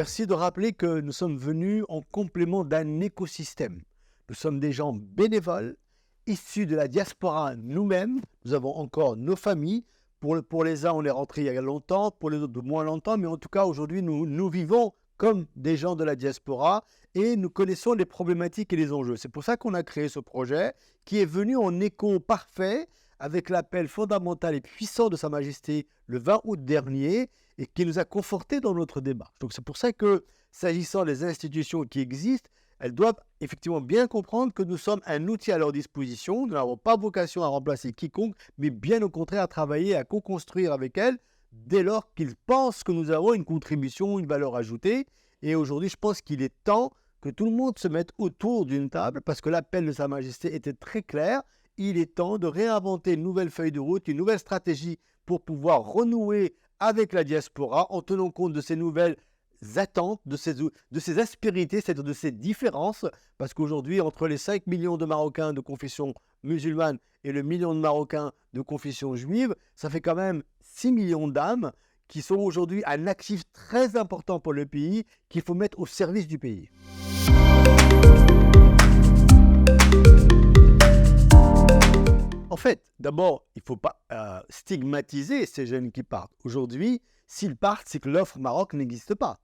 Merci de rappeler que nous sommes venus en complément d'un écosystème. Nous sommes des gens bénévoles, issus de la diaspora nous-mêmes. Nous avons encore nos familles. Pour les uns, on est rentrés il y a longtemps, pour les autres, de moins longtemps. Mais en tout cas, aujourd'hui, nous vivons comme des gens de la diaspora et nous connaissons les problématiques et les enjeux. C'est pour ça qu'on a créé ce projet qui est venu en écho parfait avec l'appel fondamental et puissant de Sa Majesté le 20 août dernier et qui nous a confortés dans notre démarche. Donc c'est pour ça que, s'agissant des institutions qui existent, elles doivent effectivement bien comprendre que nous sommes un outil à leur disposition. Nous n'avons pas vocation à remplacer quiconque, mais bien au contraire à travailler, à co-construire avec elles dès lors qu'ils pensent que nous avons une contribution, une valeur ajoutée. Et aujourd'hui, je pense qu'il est temps que tout le monde se mette autour d'une table parce que l'appel de Sa Majesté était très clair. Il est temps de réinventer une nouvelle feuille de route, une nouvelle stratégie pour pouvoir renouer avec la diaspora en tenant compte de ces nouvelles attentes, de ces aspérités, c'est-à-dire de ces différences, parce qu'aujourd'hui, entre les 5 millions de Marocains de confession musulmane et le million de Marocains de confession juive, ça fait quand même 6 millions d'âmes qui sont aujourd'hui un actif très important pour le pays, qu'il faut mettre au service du pays. En fait, d'abord, il ne faut pas stigmatiser ces jeunes qui partent. Aujourd'hui, s'ils partent, c'est que l'offre Maroc n'existe pas.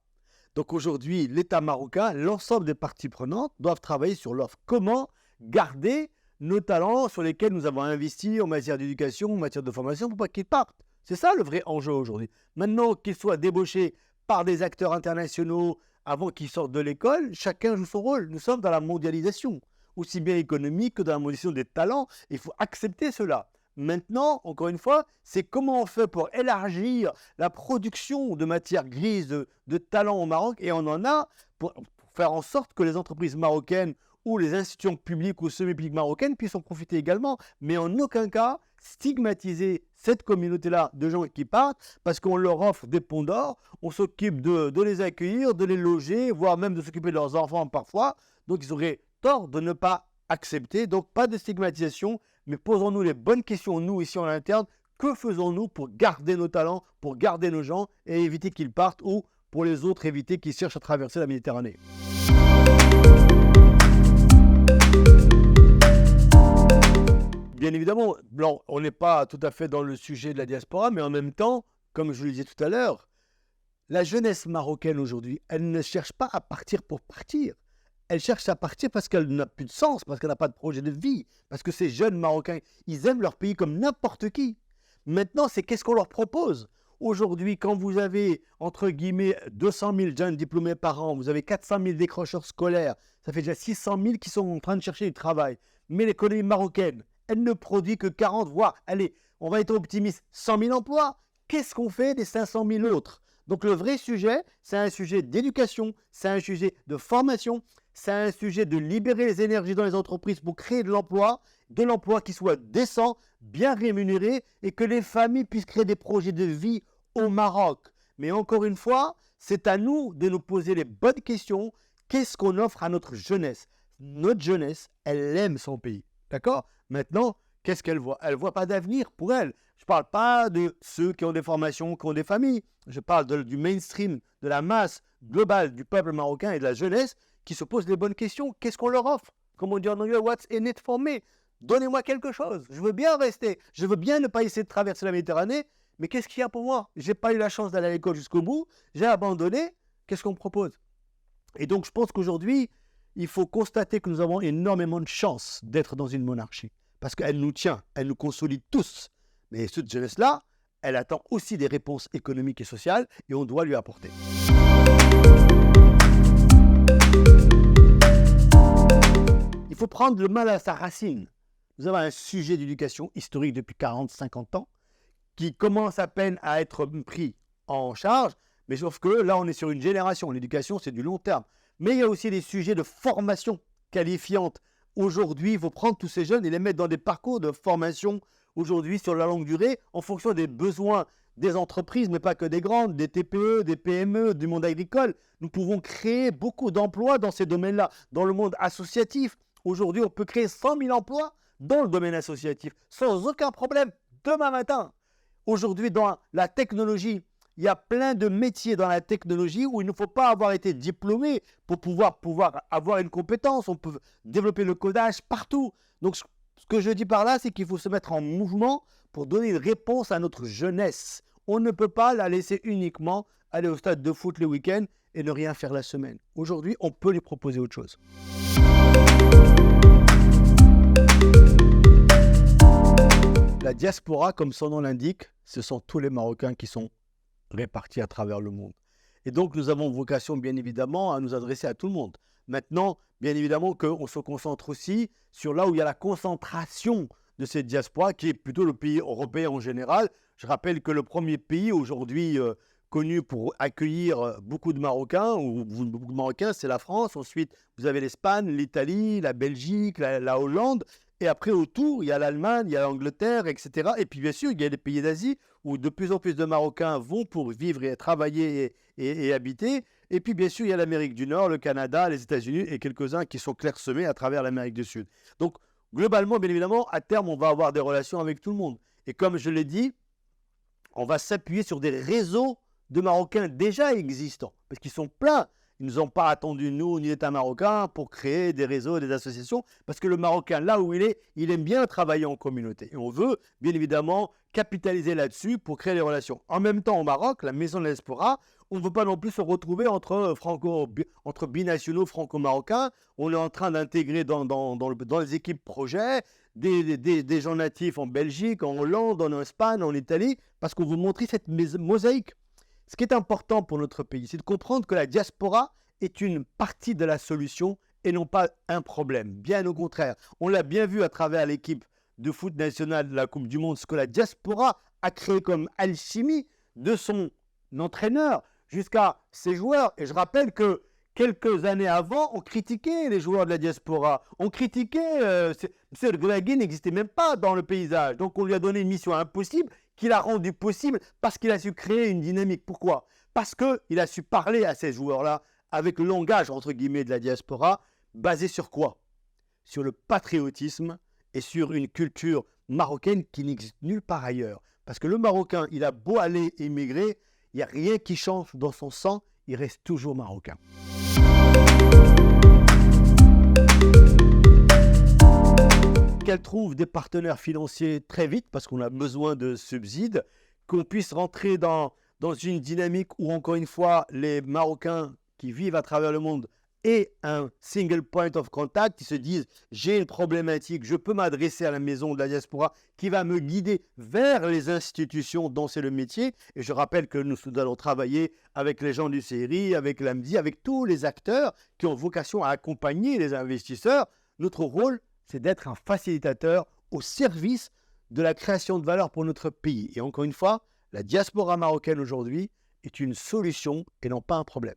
Donc aujourd'hui, l'État marocain, l'ensemble des parties prenantes doivent travailler sur l'offre. Comment garder nos talents sur lesquels nous avons investi en matière d'éducation, en matière de formation, pour pas qu'ils partent. C'est ça le vrai enjeu aujourd'hui. Maintenant qu'ils soient débauchés par des acteurs internationaux avant qu'ils sortent de l'école, chacun joue son rôle. Nous sommes dans la mondialisation, aussi bien économique que dans la mondialisation des talents. Il faut accepter cela. Maintenant, encore une fois, c'est comment on fait pour élargir la production de matières grises, de talents au Maroc, et on en a pour faire en sorte que les entreprises marocaines ou les institutions publiques ou semi-publiques marocaines puissent en profiter également, mais en aucun cas stigmatiser cette communauté-là de gens qui partent parce qu'on leur offre des ponts d'or, on s'occupe de les accueillir, de les loger, voire même de s'occuper de leurs enfants parfois, donc ils auraient tort de ne pas accepter, donc pas de stigmatisation, mais posons-nous les bonnes questions, nous, ici en interne. Que faisons-nous pour garder nos talents, pour garder nos gens et éviter qu'ils partent ou, pour les autres, éviter qu'ils cherchent à traverser la Méditerranée? Bien évidemment, on n'est pas tout à fait dans le sujet de la diaspora, mais en même temps, comme je vous le disais tout à l'heure, la jeunesse marocaine aujourd'hui, elle ne cherche pas à partir pour partir. Elle cherche à partir parce qu'elle n'a plus de sens, parce qu'elle n'a pas de projet de vie, parce que ces jeunes Marocains, ils aiment leur pays comme n'importe qui. Maintenant, c'est qu'est-ce qu'on leur propose? Aujourd'hui, quand vous avez, entre guillemets, 200 000 jeunes diplômés par an, vous avez 400 000 décrocheurs scolaires, ça fait déjà 600 000 qui sont en train de chercher du travail. Mais l'économie marocaine, elle ne produit que 40, voire, allez, on va être optimiste, 100 000 emplois. Qu'est-ce qu'on fait des 500 000 autres? Donc le vrai sujet, c'est un sujet d'éducation, c'est un sujet de formation, c'est un sujet de libérer les énergies dans les entreprises pour créer de l'emploi qui soit décent, bien rémunéré et que les familles puissent créer des projets de vie au Maroc. Mais encore une fois, c'est à nous de nous poser les bonnes questions. Qu'est-ce qu'on offre à notre jeunesse? Notre jeunesse, elle aime son pays. D'accord? Maintenant, qu'est-ce qu'elle voit? Elle ne voit pas d'avenir pour elle. Je ne parle pas de ceux qui ont des formations, qui ont des familles. Je parle du mainstream, de la masse globale du peuple marocain et de la jeunesse qui se posent les bonnes questions. Qu'est-ce qu'on leur offre? Comme on dit en anglais, what's in it for me? Donnez-moi quelque chose. Je veux bien rester. Je veux bien ne pas essayer de traverser la Méditerranée. Mais qu'est-ce qu'il y a pour moi? Je n'ai pas eu la chance d'aller à l'école jusqu'au bout. J'ai abandonné. Qu'est-ce qu'on me propose? Et donc, je pense qu'aujourd'hui, il faut constater que nous avons énormément de chance d'être dans une monarchie. Parce qu'elle nous tient, elle nous consolide tous. Mais cette jeunesse-là, elle attend aussi des réponses économiques et sociales et on doit lui apporter. Il faut prendre le mal à sa racine. Nous avons un sujet d'éducation historique depuis 40-50 ans qui commence à peine à être pris en charge, mais sauf que là, on est sur une génération. L'éducation, c'est du long terme. Mais il y a aussi des sujets de formation qualifiante. Aujourd'hui, il faut prendre tous ces jeunes et les mettre dans des parcours de formation aujourd'hui sur la longue durée en fonction des besoins des entreprises, mais pas que des grandes, des TPE, des PME, du monde agricole. Nous pouvons créer beaucoup d'emplois dans ces domaines-là. Dans le monde associatif, aujourd'hui, on peut créer 100 000 emplois dans le domaine associatif sans aucun problème demain matin. Aujourd'hui, dans la technologie, Il y a plein de métiers dans la technologie où il ne faut pas avoir été diplômé pour pouvoir avoir une compétence. On peut développer le codage partout. Donc, ce que je dis par là, c'est qu'il faut se mettre en mouvement pour donner une réponse à notre jeunesse. On ne peut pas la laisser uniquement aller au stade de foot le week-end et ne rien faire la semaine. Aujourd'hui, on peut lui proposer autre chose. La diaspora, comme son nom l'indique, ce sont tous les Marocains qui sont répartis à travers le monde. Et donc, nous avons vocation, bien évidemment, à nous adresser à tout le monde. Maintenant, bien évidemment, qu'on se concentre aussi sur là où il y a la concentration de cette diaspora, qui est plutôt le pays européen en général. Je rappelle que le premier pays aujourd'hui connu pour accueillir beaucoup de Marocains, c'est la France. Ensuite, vous avez l'Espagne, l'Italie, la Belgique, la Hollande. Et après, autour, il y a l'Allemagne, il y a l'Angleterre, etc. Et puis, bien sûr, il y a les pays d'Asie où de plus en plus de Marocains vont pour vivre et travailler et habiter. Et puis, bien sûr, il y a l'Amérique du Nord, le Canada, les États-Unis et quelques-uns qui sont clairsemés à travers l'Amérique du Sud. Donc, globalement, bien évidemment, à terme, on va avoir des relations avec tout le monde. Et comme je l'ai dit, on va s'appuyer sur des réseaux de Marocains déjà existants, parce qu'ils sont pleins. Ils ne nous ont pas attendu, nous, ni l'État marocain, pour créer des réseaux, des associations, parce que le Marocain, là où il aime bien travailler en communauté. Et on veut, bien évidemment, capitaliser là-dessus pour créer des relations. En même temps, au Maroc, la Maison de la Diaspora, on ne veut pas non plus se retrouver entre binationaux franco-marocains. On est en train d'intégrer dans les équipes projets des gens natifs en Belgique, en Hollande, en Espagne, en Italie, parce qu'on veut montrer cette mosaïque. Ce qui est important pour notre pays, c'est de comprendre que la diaspora est une partie de la solution et non pas un problème. Bien au contraire, on l'a bien vu à travers l'équipe de foot nationale de la Coupe du Monde, ce que la diaspora a créé comme alchimie de son entraîneur jusqu'à ses joueurs. Et je rappelle que quelques années avant, on critiquait les joueurs de la diaspora. On critiquait, M. Regragui n'existait même pas dans le paysage. Donc on lui a donné une mission impossible qu'il a rendue possible parce qu'il a su créer une dynamique. Pourquoi? Parce qu'il a su parler à ces joueurs-là avec le langage, entre guillemets, de la diaspora, basé sur quoi? Sur le patriotisme et sur une culture marocaine qui n'existe nulle part ailleurs. Parce que le Marocain, il a beau aller émigrer, il n'y a rien qui change dans son sang, il reste toujours marocain. Qu'elle trouve des partenaires financiers très vite, parce qu'on a besoin de subsides, qu'on puisse rentrer dans une dynamique où, encore une fois, les Marocains qui vivent à travers le monde aient un single point of contact, qui se disent « j'ai une problématique, je peux m'adresser à la maison de la diaspora qui va me guider vers les institutions dont c'est le métier ». Et je rappelle que nous allons travailler avec les gens du CRI, avec l'AMDI, avec tous les acteurs qui ont vocation à accompagner les investisseurs. Notre rôle, c'est d'être un facilitateur au service de la création de valeur pour notre pays. Et encore une fois, la diaspora marocaine aujourd'hui est une solution et non pas un problème.